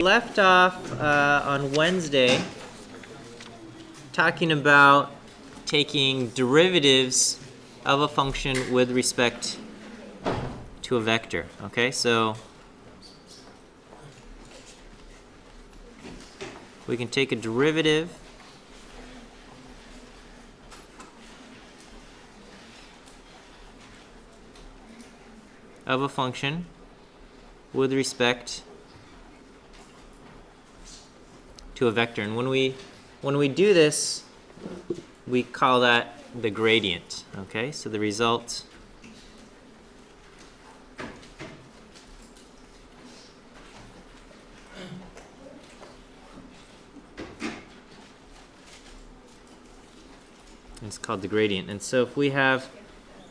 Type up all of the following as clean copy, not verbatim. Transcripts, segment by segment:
Left off on Wednesday talking about taking derivatives of a function with respect to a vector. Okay, so we can take a derivative of a function with respect to a vector, and when we do this, we call that the gradient. Okay, so the result is called the gradient. And so if we have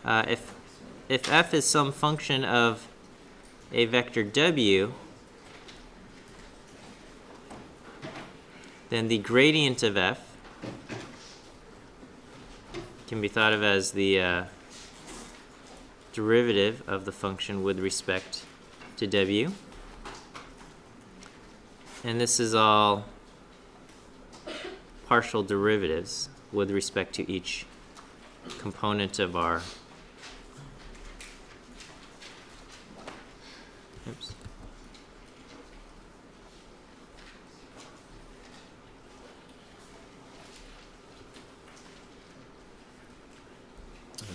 if f is some function of a vector w, then the gradient of f can be thought of as the derivative of the function with respect to w. And this is all partial derivatives with respect to each component of our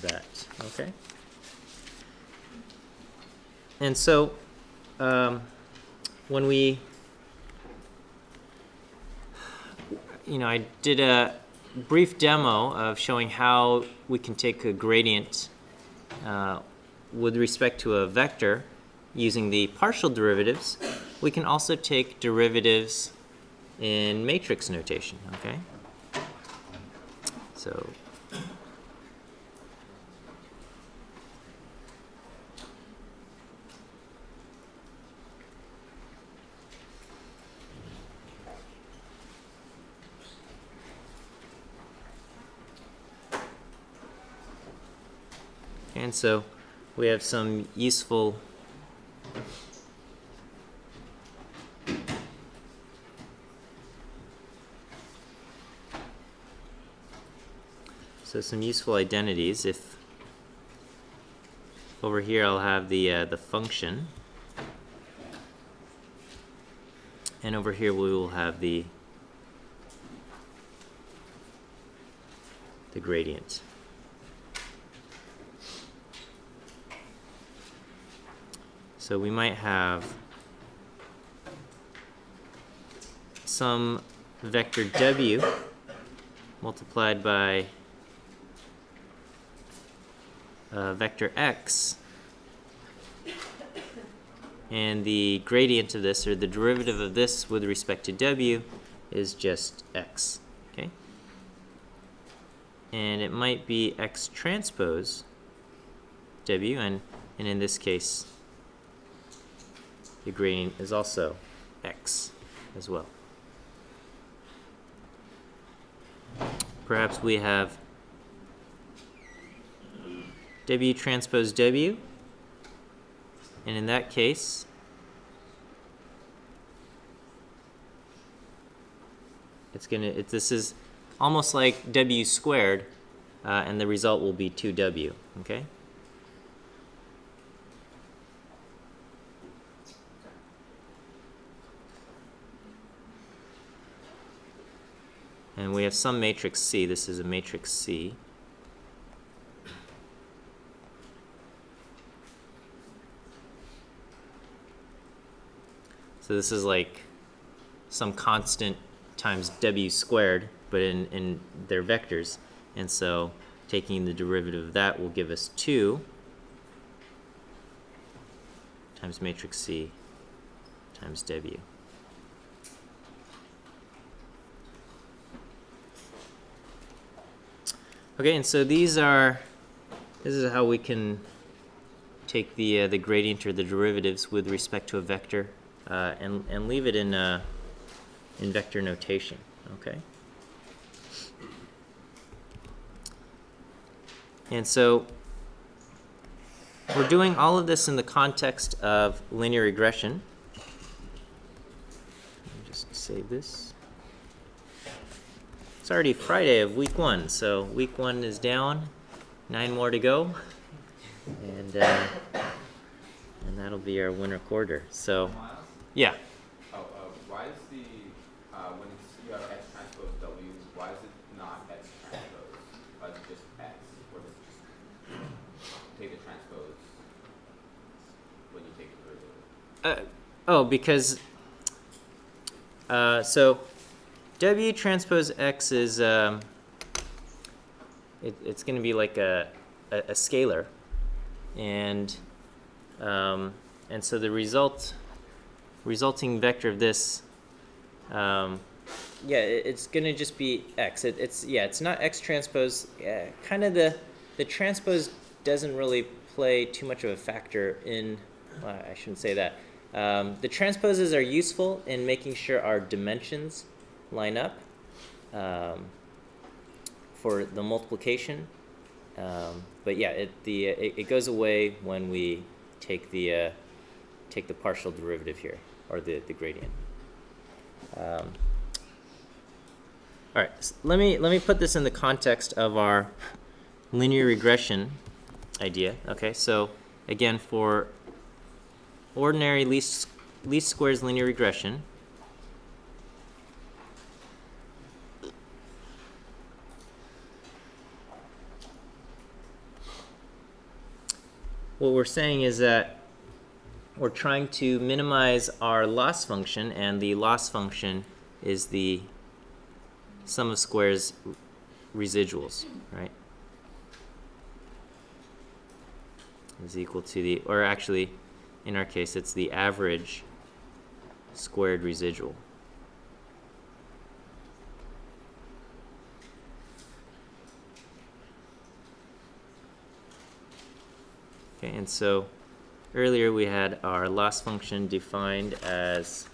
that. Okay. And so when we, I did a brief demo of showing how we can take a gradient with respect to a vector using the partial derivatives. We can also take derivatives in matrix notation. Okay. So we have some useful identities. If over here I'll have the function, and over here we will have the gradient. So we might have some vector w multiplied by vector x, and the gradient of this, or the derivative of this with respect to w, is just x. Okay? And it might be x transpose w, and in this case the gradient is also x as well. Perhaps we have w transpose w, and in that case this is almost like w squared, and the result will be 2w. Okay? And we have some matrix C. This is a matrix C. So this is like some constant times w squared, but in their vectors. And so taking the derivative of that will give us 2 times matrix C times w. Okay, and so this is how we can take the gradient or the derivatives with respect to a vector and leave it in vector notation. Okay. And so we're doing all of this in the context of linear regression. save this. It's already Friday of week 1, so week 1 is down, 9 more to go, and that'll be our winter quarter. So, yeah. Why is the when you have X transpose W, why is it not X transpose? Why is it just X? Or does it just take a transpose when you take a derivative? Because so W transpose X is it's going to be like a scalar, and so the resulting vector of this, yeah, it's going to just be X. It's not X transpose. Kind of the transpose doesn't really play too much of a factor in. Well, I shouldn't say that. The transposes are useful in making sure our dimensions line up for the multiplication. But yeah, it goes away when we take the partial derivative here, or the gradient. All right, so let me put this in the context of our linear regression idea. Okay, so again, for ordinary least squares linear regression, what we're saying is that we're trying to minimize our loss function, and the loss function is the sum of squares residuals, right? Is equal to the, or actually, in our case, it's the average squared residual. Okay, and so earlier we had our loss function defined as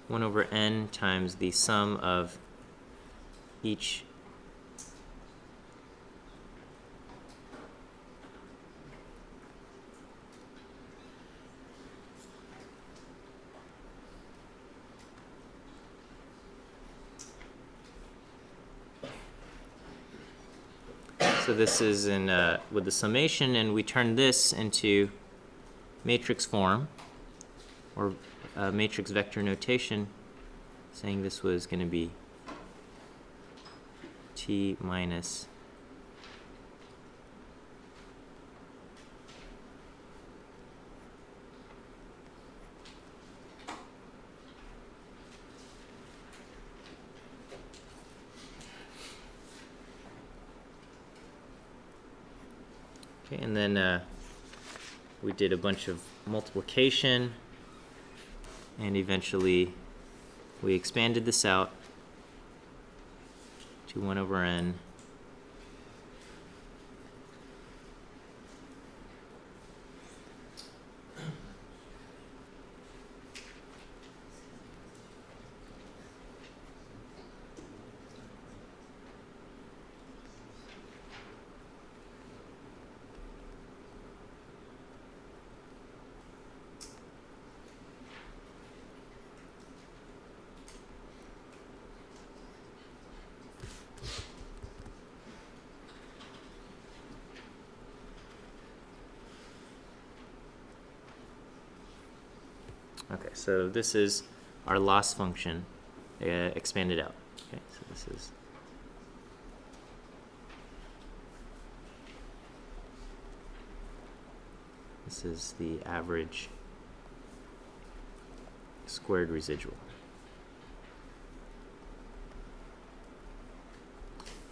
one over n times the sum of each so this is in with the summation, and we turn this into matrix form, or matrix vector notation, saying this was going to be T minus okay, and then we did a bunch of multiplication, and eventually we expanded this out to 1 over n Okay, so this is our loss function expanded out. Okay, so this is the average squared residual.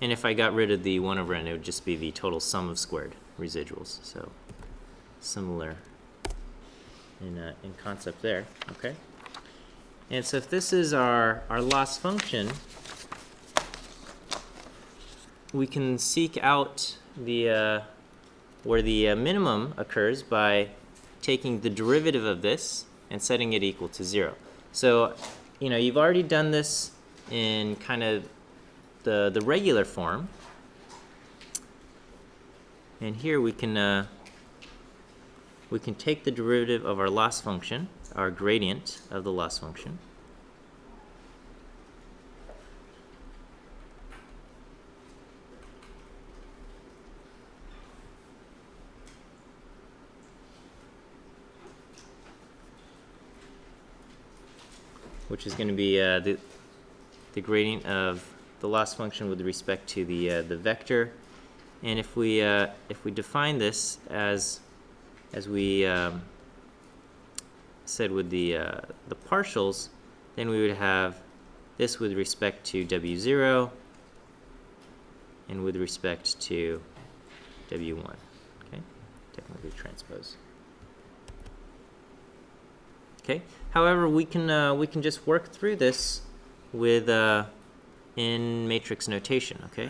And if I got rid of the 1 over n, it would just be the total sum of squared residuals. So similar in concept there, okay? And so if this is our loss function, we can seek out the where the minimum occurs by taking the derivative of this and setting it equal to 0. So, you know, you've already done this in kind of the regular form. And here we can take the derivative of our loss function, our gradient of the loss function, which is going to be the gradient of the loss function with respect to the vector. And if we define this as we said with the partials, then we would have this with respect to W0 and with respect to W1. Okay, technically transpose. Okay. However, we can just work through this with in matrix notation. Okay.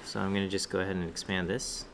So I'm going to just go ahead and expand this.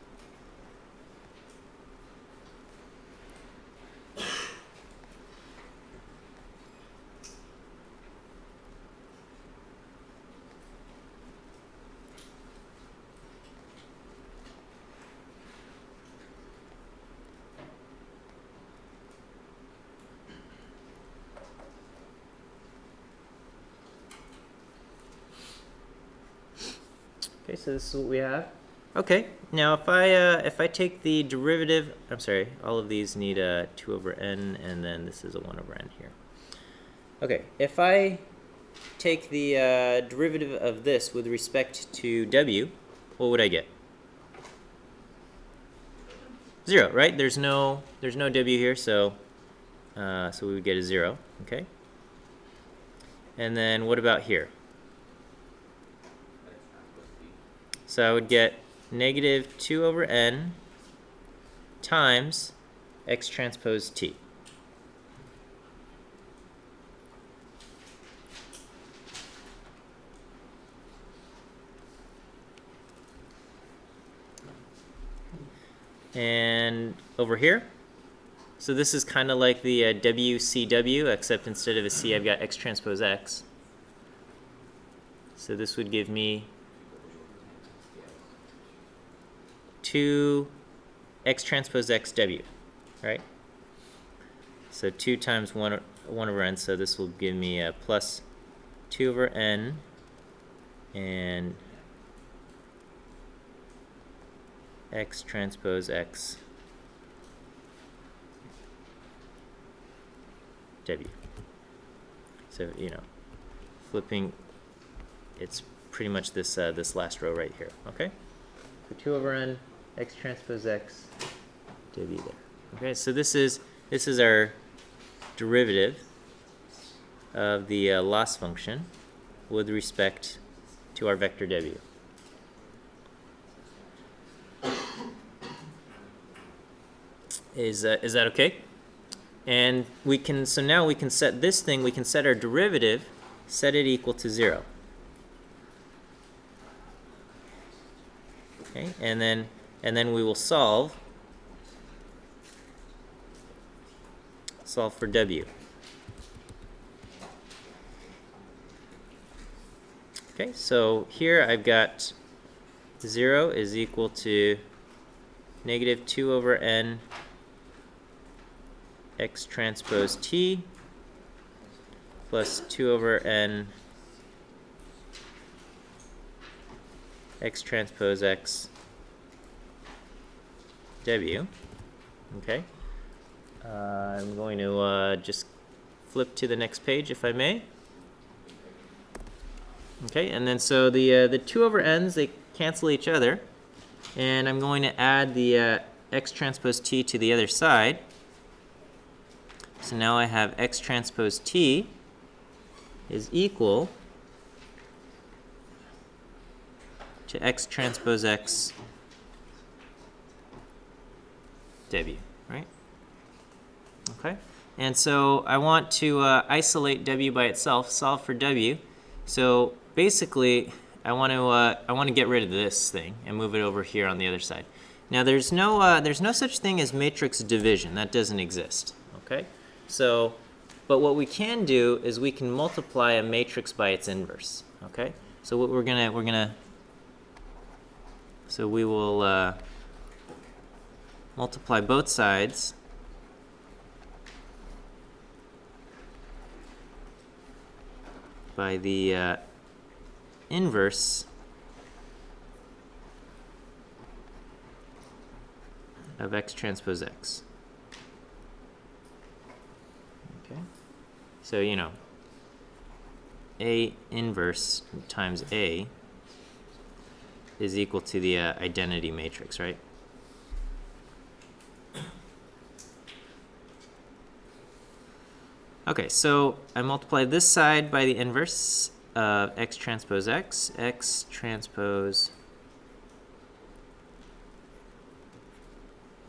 Okay, so this is what we have. Okay, now if I take the derivative, I'm sorry, all of these need a 2 over n, and then this is a 1 over n here. Okay, if I take the derivative of this with respect to w, what would I get? 0, right? There's no w here, so we would get a 0. Okay. And then what about here? So I would get negative 2 over n times x transpose t. And over here, so this is kind of like the WCW, except instead of a C, I've got x transpose x. So this would give me 2 x transpose x w, right? So 2 times 1 over n, so this will give me a plus 2 over n and x transpose x w. So, you know, flipping, it's pretty much this this last row right here, okay? So 2 over n x transpose x w there. Okay, so this is our derivative of the loss function with respect to our vector w. Is that okay? And we can, so now we can set this thing, we can set our derivative, set it equal to 0. Okay, and then we will solve for w. Okay, so here I've got 0 is equal to negative 2 over n x transpose t plus 2 over n x transpose x w. Okay, I'm going to just flip to the next page if I may. Okay, and then so the 2 over n's, they cancel each other, and I'm going to add the x transpose t to the other side. So now I have x transpose t is equal to x transpose x W, right? Okay, and so I want to isolate W by itself, solve for W. So basically, I want to get rid of this thing and move it over here on the other side. Now there's no such thing as matrix division. That doesn't exist. Okay, so but what we can do is we can multiply a matrix by its inverse. Okay, so what we will multiply both sides by the inverse of X transpose X. Okay, so you know, A inverse times A is equal to the identity matrix, right? Okay, so I multiply this side by the inverse of X transpose X, X transpose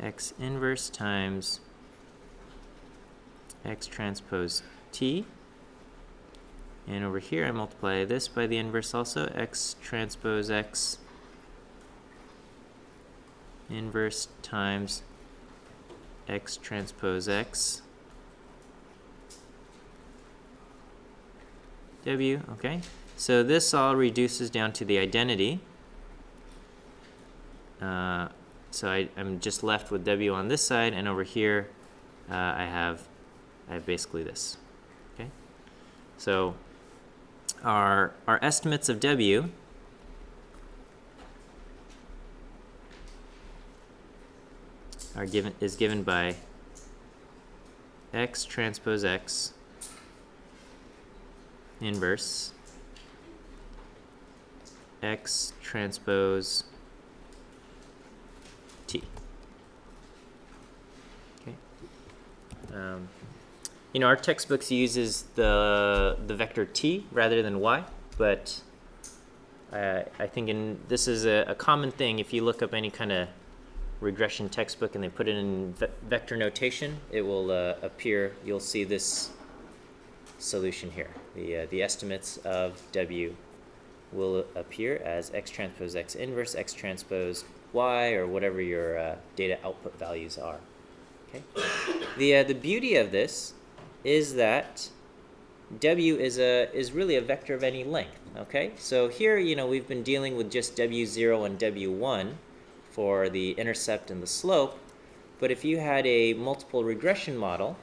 X inverse times X transpose T. And over here I multiply this by the inverse also, X transpose X inverse times X transpose X W, okay? So this all reduces down to the identity. So I'm just left with W on this side, and over here I have basically this, okay? So our estimates of W is given by X transpose X inverse X transpose T. Okay. You know, our textbooks uses the vector T rather than Y, but I think this is a common thing. If you look up any kind of regression textbook and they put it in vector notation, it will appear. You'll see this solution here. The estimates of W will appear as X transpose X inverse, X transpose Y, or whatever your data output values are. Okay. The beauty of this is that W is really a vector of any length. Okay. So here, you know, we've been dealing with just W0 and W1 for the intercept and the slope, but if you had a multiple regression model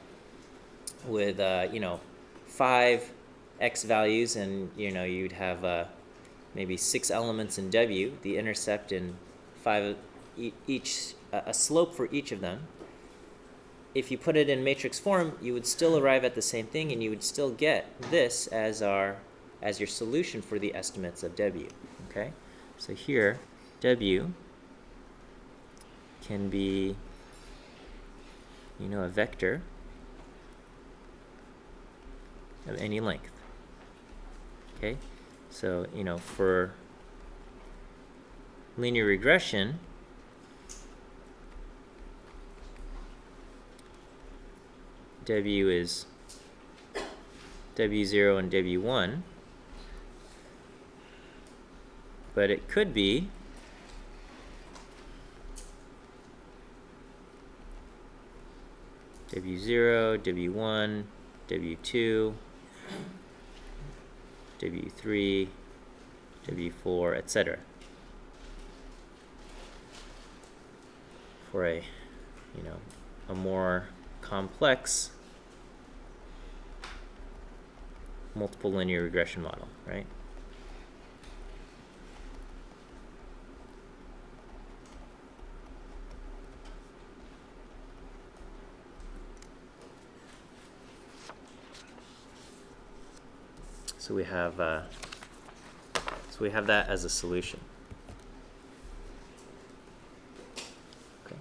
with you know, 5 X values, and you know, you'd have maybe 6 elements in W, the intercept and 5 each, a slope for each of them. If you put it in matrix form, you would still arrive at the same thing, and you would still get this as your solution for the estimates of W. Okay, so here W can be, you know, a vector of any length. Okay, so you know, for linear regression, W is W0 and W1, but it could be W0, W1, W2, W3, W4, etc. For a, you know, a more complex multiple linear regression model, right? So we have that as a solution. Okay.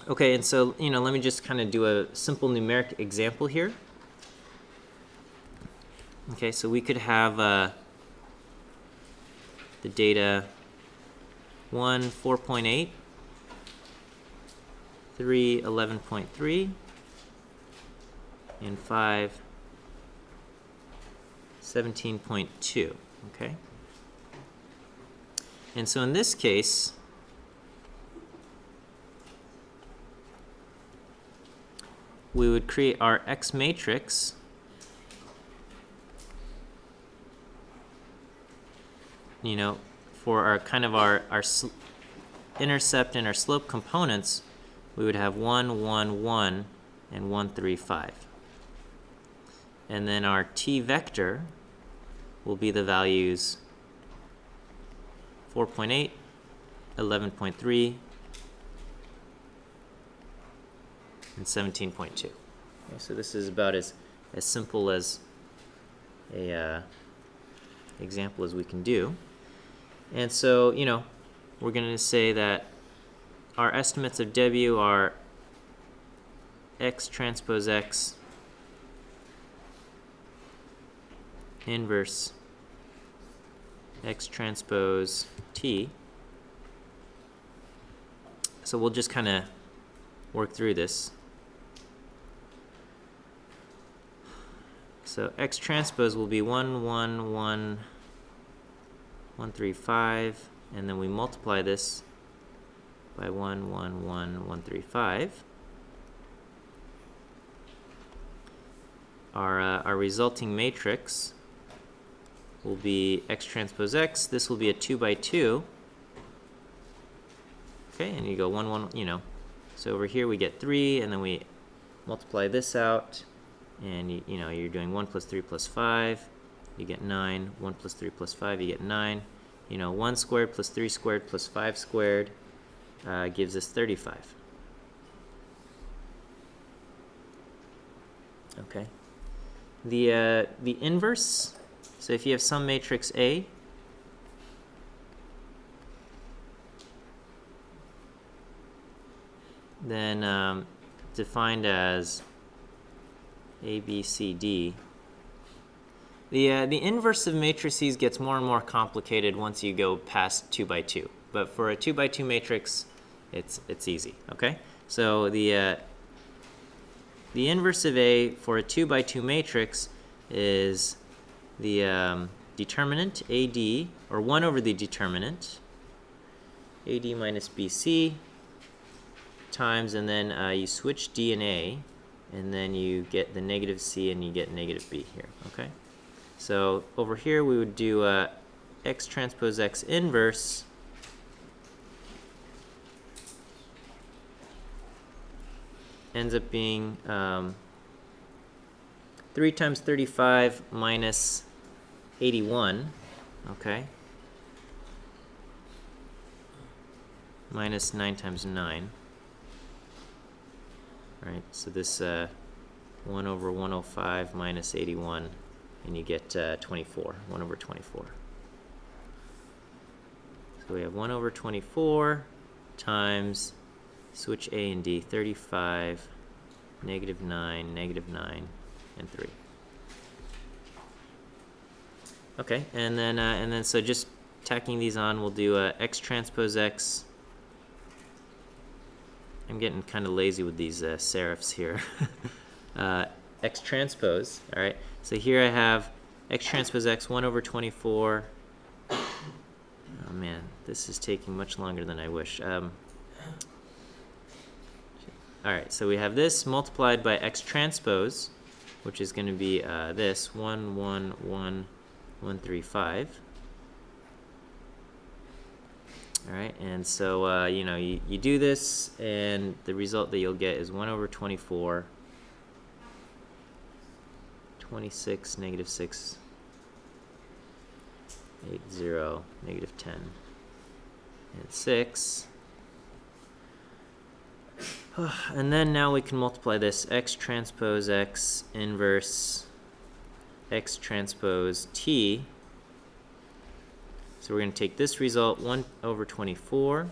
Okay, and so, you know, let me just kind of do a simple numeric example here. Okay, so we could have the data 1, 4.8, 3, 11.3, and 5, 17.2, okay? And so in this case, we would create our X matrix for our kind of our intercept and our slope components. We would have 1, 1, 1, and 1, 3, 5. And then our t vector will be the values 4.8, 11.3, and 17.2. Okay, so this is about as simple as a example as we can do. And so, we're going to say that our estimates of W are X transpose X inverse X transpose T. So we'll just kind of work through this. So X transpose will be 1, 1, 1, 1, 3, 5, and then we multiply this by 1, 1, 1, 1, 3, 5. Our resulting matrix will be X transpose X. This will be a 2 by 2. Okay, and you go 1, 1, So over here we get 3, and then we multiply this out, and you're doing 1 plus 3 plus 5. You get 9. 1 plus 3 plus 5, you get 9. 1 squared plus 3 squared plus 5 squared gives us 35. Okay. The inverse, so if you have some matrix A, then defined as A, B, C, D. The inverse of matrices gets more and more complicated once you go past 2 by 2. But for a 2 by 2 matrix, it's easy. Okay. So the inverse of A for a 2 by 2 matrix is the determinant AD, or 1 over the determinant AD minus BC times, and then you switch D and A, and then you get the negative C and you get negative B here. Okay. So over here we would do X transpose X inverse ends up being 3 times 35 minus 81, okay, minus 9 times 9. All right, so this 1 over 105 minus 81, and you get 24, 1 over 24. So we have 1 over 24 times, switch A and D, 35, negative 9, and 3. Okay, and then so just tacking these on, we'll do X transpose X. I'm getting kind of lazy with these serifs here. X transpose, all right. So here I have X transpose X, 1 over 24. Oh man, this is taking much longer than I wish. All right, so we have this multiplied by X transpose, which is going to be this 1, 1, 1, 1, 3, 5. All right, and so you do this, and the result that you'll get is 1 over 24, 26, negative 6, 8, 0, negative 10, and 6. And then now we can multiply this X transpose X inverse X transpose T. So we're going to take this result, 1 over 24,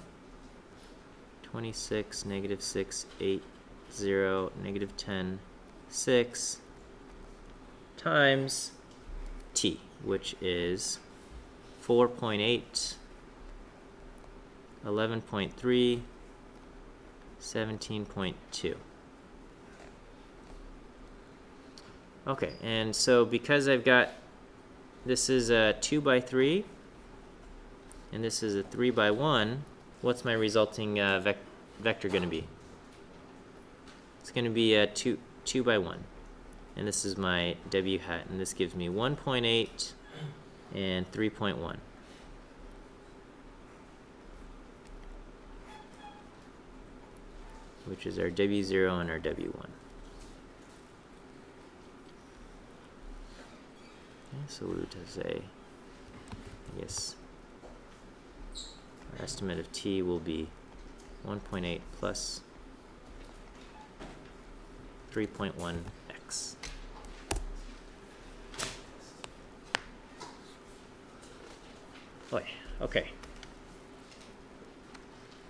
26, negative 6, 8, 0, negative 10, 6, times t, which is 4.8, 11.3, 17.2. Okay, and so because I've got, this is a 2 by 3, and this is a 3 by 1, what's my resulting vector going to be? It's going to be a 2 by 1. And this is my w hat, and this gives me 1.8 and 3.1. Which is our w0 and our w1. Okay, so we would say, I guess, our estimate of t will be 1.8 plus 3.1x. Okay.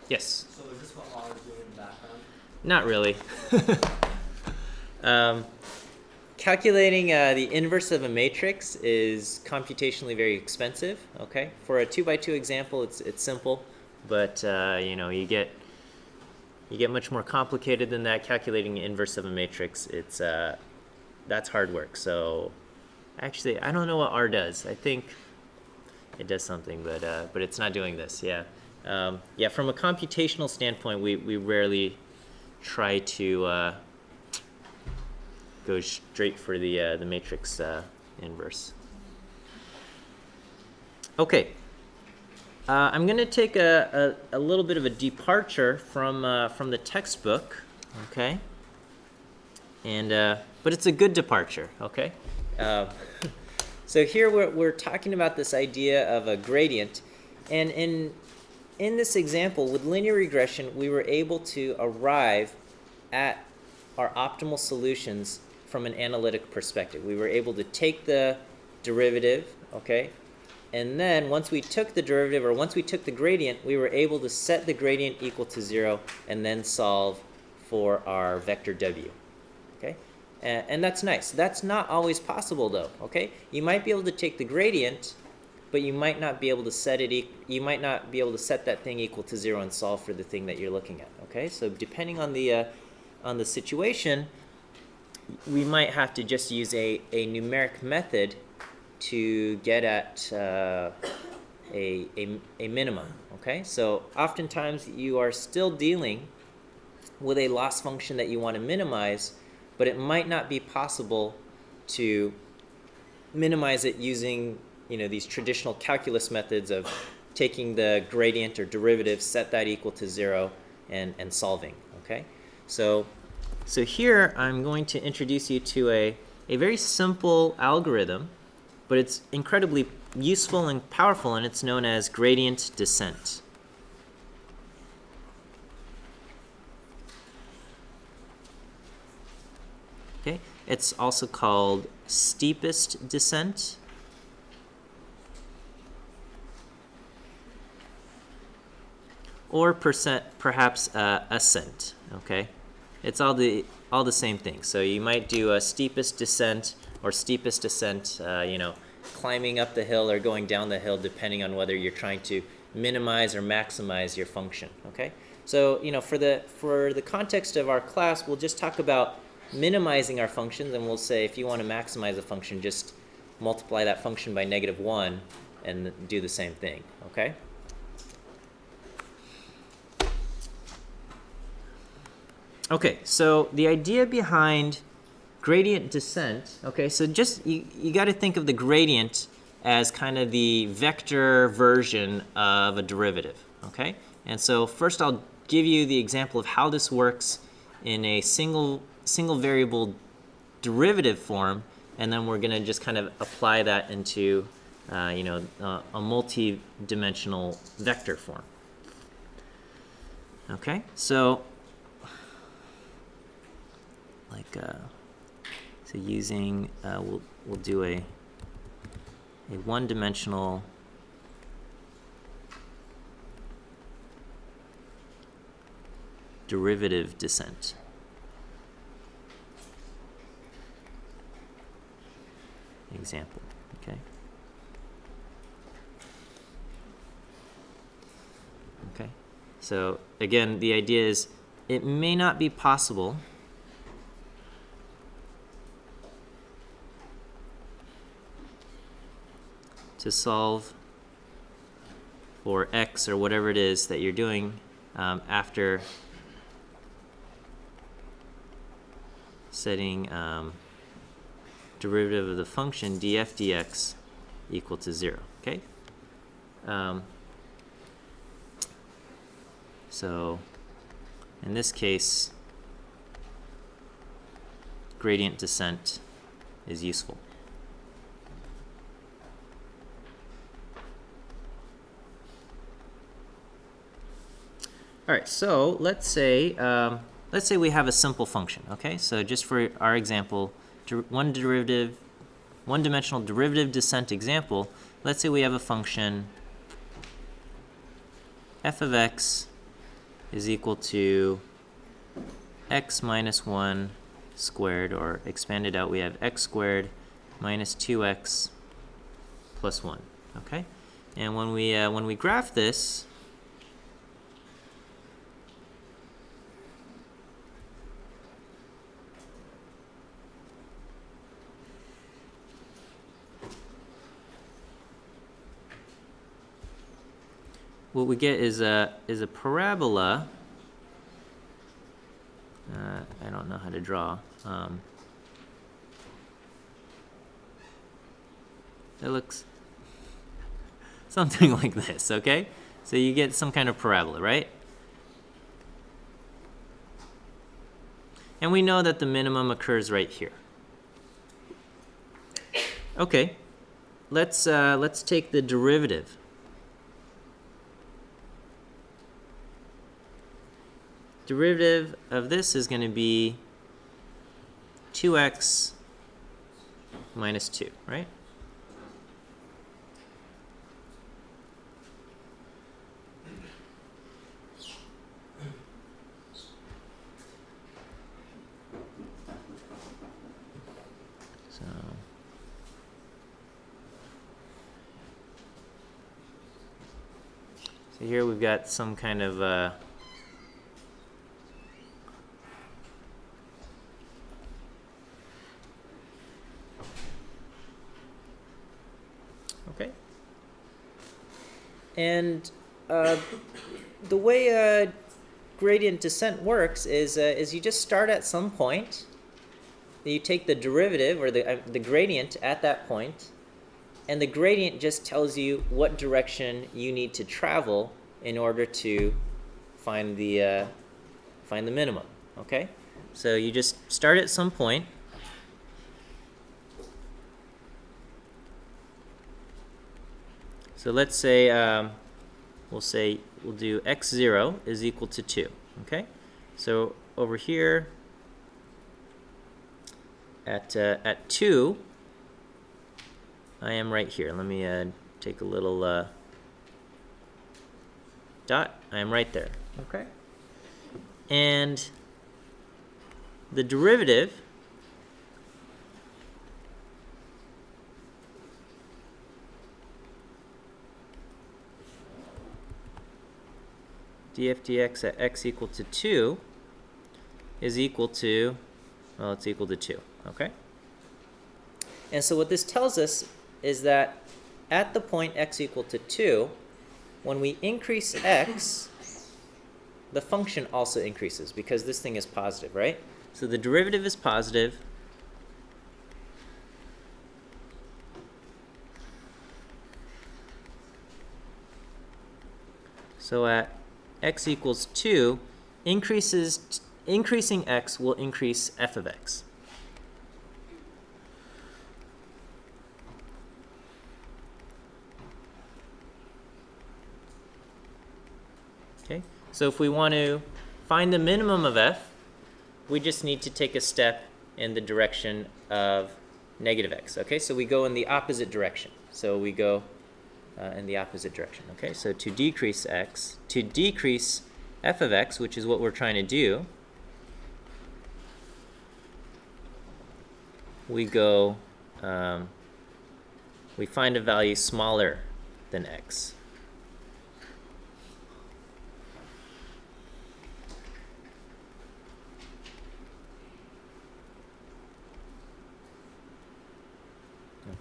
Yes? So is this what R is doing in the background? Not really. Calculating the inverse of a matrix is computationally very expensive. Okay, for a 2 by 2 example, it's simple, but you know, you get much more complicated than that. Calculating the inverse of a matrix, it's that's hard work. So actually, I don't know what R does. I think it does something, but it's not doing this. Yeah, yeah. From a computational standpoint, we rarely try to go straight for the matrix inverse. Okay, I'm going to take a little bit of a departure from the textbook. Okay, and but it's a good departure. Okay, so here we're talking about this idea of a gradient, and in this example with linear regression, we were able to arrive at our optimal solutions from an analytic perspective. We were able to take the derivative, okay, and then once we took the derivative, or once we took the gradient, we were able to set the gradient equal to 0 and then solve for our vector w, okay? And that's nice. That's not always possible though, okay? You might be able to take the gradient, but you might not be able to set it, you might not be able to set that thing equal to 0 and solve for the thing that you're looking at, okay? So depending on the situation, we might have to just use a numeric method to get at a minimum, okay? So oftentimes you are still dealing with a loss function that you want to minimize, but it might not be possible to minimize it using, you know, these traditional calculus methods of taking the gradient or derivative, set that equal to 0, and solving, okay? So here I'm going to introduce you to a very simple algorithm, but it's incredibly useful and powerful, and it's known as gradient descent. Okay, it's also called steepest descent, or perhaps ascent. Okay, it's all the same thing. So you might do a steepest descent or steepest ascent, you know, climbing up the hill or going down the hill, depending on whether you're trying to minimize or maximize your function. Okay, so you know, for the context of our class, we'll just talk about minimizing our functions, and we'll say if you want to maximize a function, just multiply that function by -1 and do the same thing. Okay. Okay, so the idea behind gradient descent, okay, so just you got to think of the gradient as kind of the vector version of a derivative, okay? And so first I'll give you the example of how this works in a single variable derivative form, and then we're going to just kind of apply that into you know, a multi-dimensional vector form. Okay, so like so using we'll do a one-dimensional derivative descent. Example. Okay. Okay. So again, the idea is it may not be possible to solve for x or whatever it is that you're doing after setting derivative of the function df dx equal to 0. Okay. So in this case, gradient descent is useful. All right, so let's say we have a simple function. Okay, so just for our example, one-dimensional derivative descent example. Let's say we have a function f of x is equal to x minus 1 squared, or expanded out, we have x squared minus 2x plus 1. Okay, and when we graph this, what we get is a parabola. I don't know how to draw. It looks something like this, okay? So you get some kind of parabola, right? And we know that the minimum occurs right here. Okay, let's take the derivative. Derivative of this is going to be 2x minus 2, right? So here we've got some kind of okay. And the way gradient descent works is you just start at some point, you take the derivative or the gradient at that point, and the gradient just tells you what direction you need to travel in order to find the minimum. Okay, so you just start at some point. So let's say we'll do x0 is equal to 2. Okay, so over here at 2, I am right here. Let me take a little dot. I am right there. Okay, and the derivative df dx at x equal to 2 is equal to, well, it's equal to 2. Okay, and so what this tells us is that at the point x equal to 2, when we increase x, the function also increases because this thing is positive, right? So the derivative is positive. So at x equals 2, increasing x will increase f of x. Okay, so if we want to find the minimum of f, we just need to take a step in the direction of negative x. Okay, so we go in the opposite direction. So we go in the opposite direction. Okay, so to decrease x, to decrease f of x, which is what we're trying to do, we go we find a value smaller than x.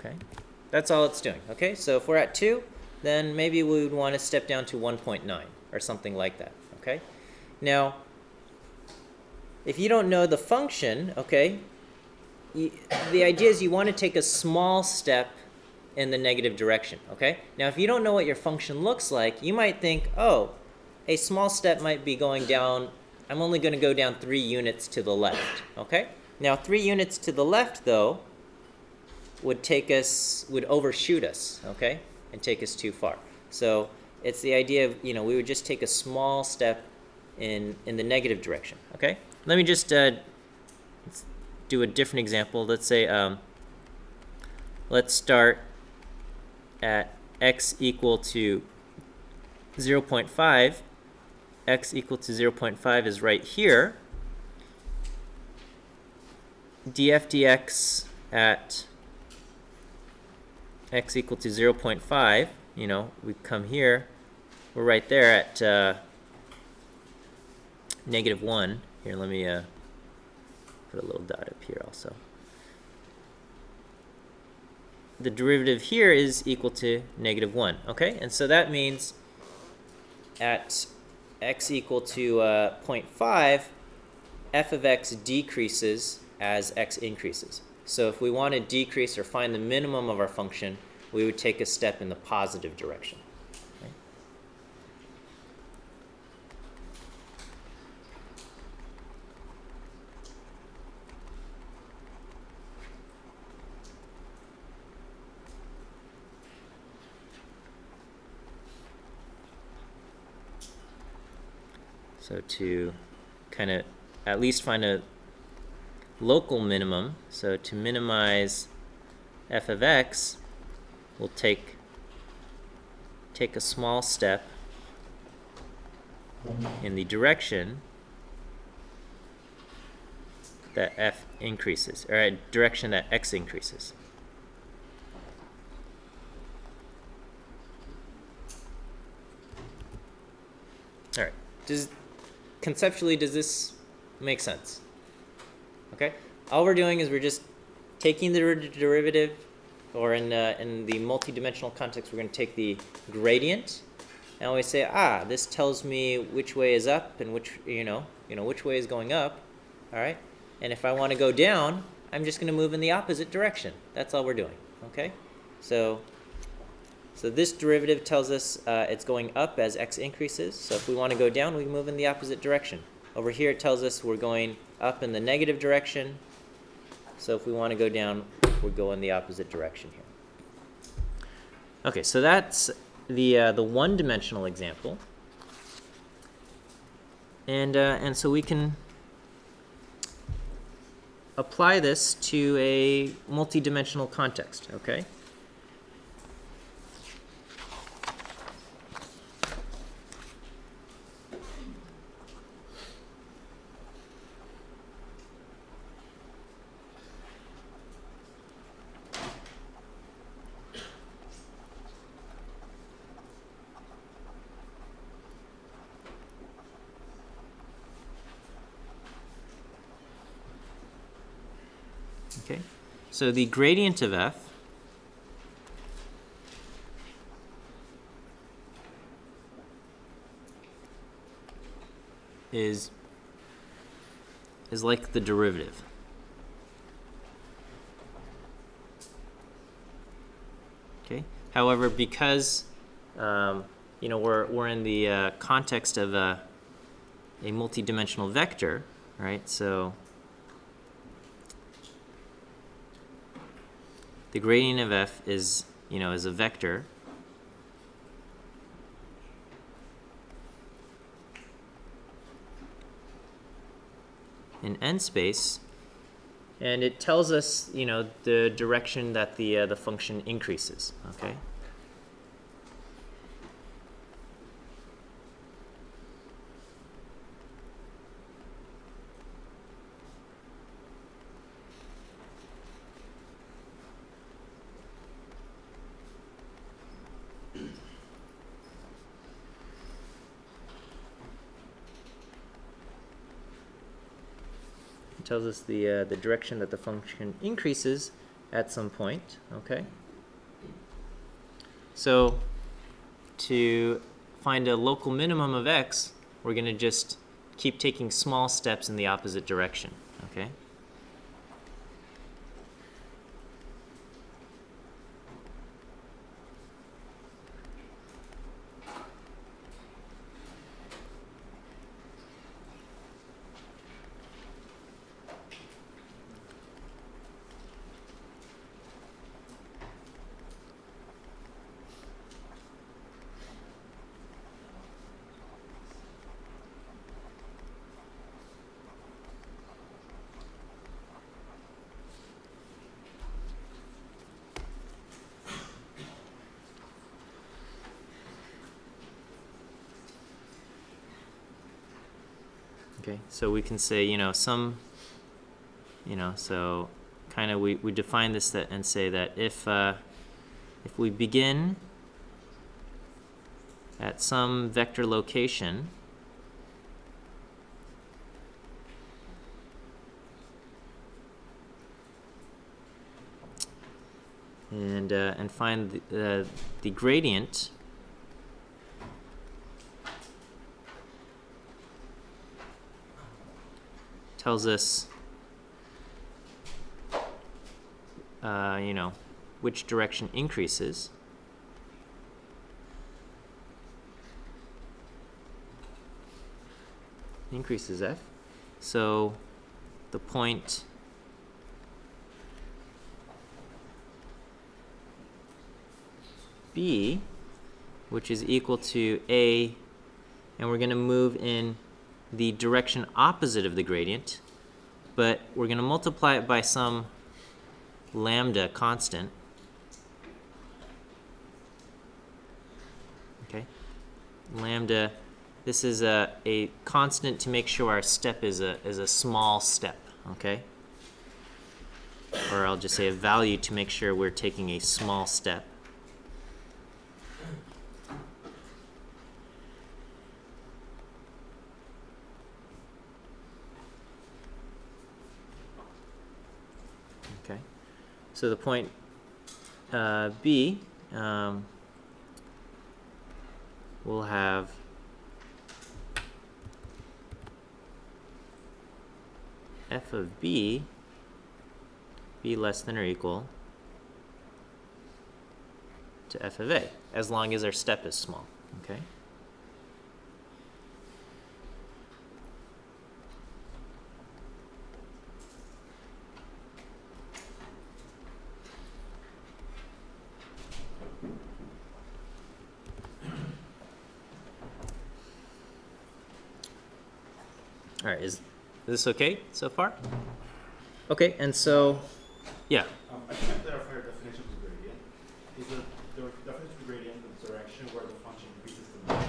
Okay, that's all it's doing. Okay, so if we're at 2, then maybe we would want to step down to 1.9 or something like that. Okay, now if you don't know the function, okay, the idea is you want to take a small step in the negative direction. Okay, now if you don't know what your function looks like, you might think, oh, a small step might be going down, I'm only going to go down 3 units to the left. Okay, now 3 units to the left, though, would overshoot us, okay, and take us too far. So it's the idea of, we would just take a small step in the negative direction. Okay, let me just let's do a different example. Let's say let's start at x equal to 0.5. X equal to 0.5 is right here. df dx at x equal to 0.5, we come here, we're right there at -1. Here, let me put a little dot up here also. The derivative here is equal to -1, okay? And so that means at x equal to 0.5, f of x decreases as x increases. So if we want to decrease or find the minimum of our function, we would take a step in the positive direction. Okay? So to kind of at least find a local minimum, so to minimize f of x, we'll take a small step in the direction that f increases, or a direction that x increases. All right. Conceptually, does this make sense? Okay. All we're doing is we're just taking the derivative, or in the multi-dimensional context, we're going to take the gradient, and we say, this tells me which way is up and which which way is going up. All right. And if I want to go down, I'm just going to move in the opposite direction. That's all we're doing. Okay. So this derivative tells us it's going up as x increases. So if we want to go down, we move in the opposite direction. Over here, it tells us we're going up in the negative direction. So if we want to go down, we'll go in the opposite direction here. Okay, so that's the one-dimensional example, and so we can apply this to a multi-dimensional context. Okay. Okay, so the gradient of f is like the derivative. Okay. However, because we're in the context of a multi-dimensional vector, right? So the gradient of f is a vector. In n space, and it tells us the direction that the function increases. Okay. It tells us the direction that the function increases at some point, okay? So to find a local minimum of x, we're going to just keep taking small steps in the opposite direction, okay? Okay, so we can say, so kind of we define this and say that if we begin at some vector location, and find the gradient tells us which direction increases. Increases f. So the point B, which is equal to A, and we're going to move in the direction opposite of the gradient, but we're going to multiply it by some lambda constant. Okay, lambda. This is a constant to make sure our step is a small step. Okay, or I'll just say a value to make sure we're taking a small step. Okay, so the point B will have f of b less than or equal to f of a, as long as our step is small. Okay. All right, is this okay so far? Okay, and so, yeah. I can't clarify your definition of the gradient. Is the definition of the gradient the direction where the function increases the most?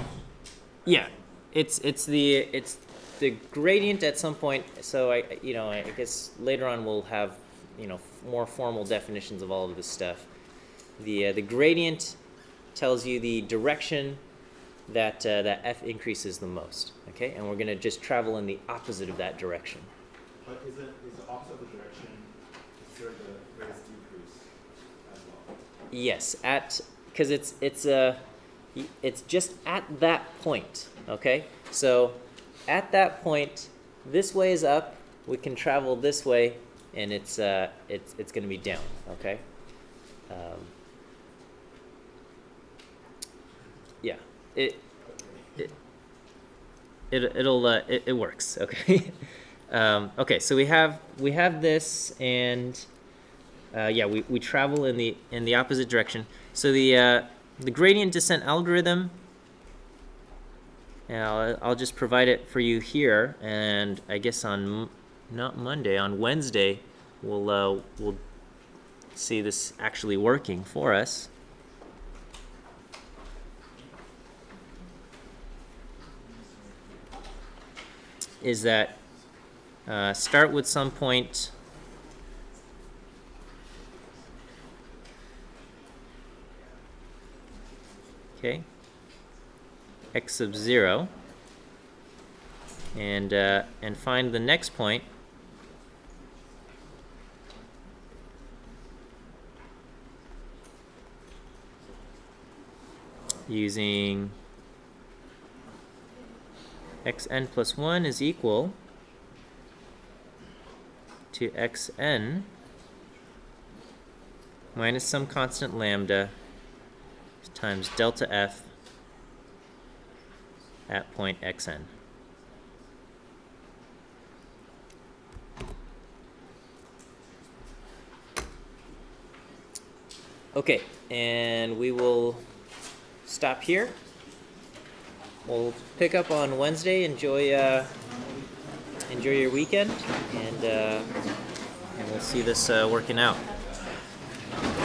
Yeah, it's the gradient at some point. So I guess later on we'll have more formal definitions of all of this stuff. The gradient tells you the direction that f increases the most. Okay, and we're going to just travel in the opposite of that direction. But is the opposite of the direction is there the greatest decrease as well? Yes, because it's just at that point. Okay, so at that point, this way is up. We can travel this way, and it's going to be down. Okay. Yeah. It works. Okay. Okay, so we have this, and yeah, we travel in the opposite direction. So the gradient descent algorithm, and I'll just provide it for you here, and I guess on not Monday, on Wednesday, we'll see this actually working for us. Is that start with some point okay, x sub 0, and find the next point using xn plus 1 is equal to xn minus some constant lambda times delta f at point xn. Okay, and we will stop here. We'll pick up on Wednesday. Enjoy your weekend, and we'll see this working out.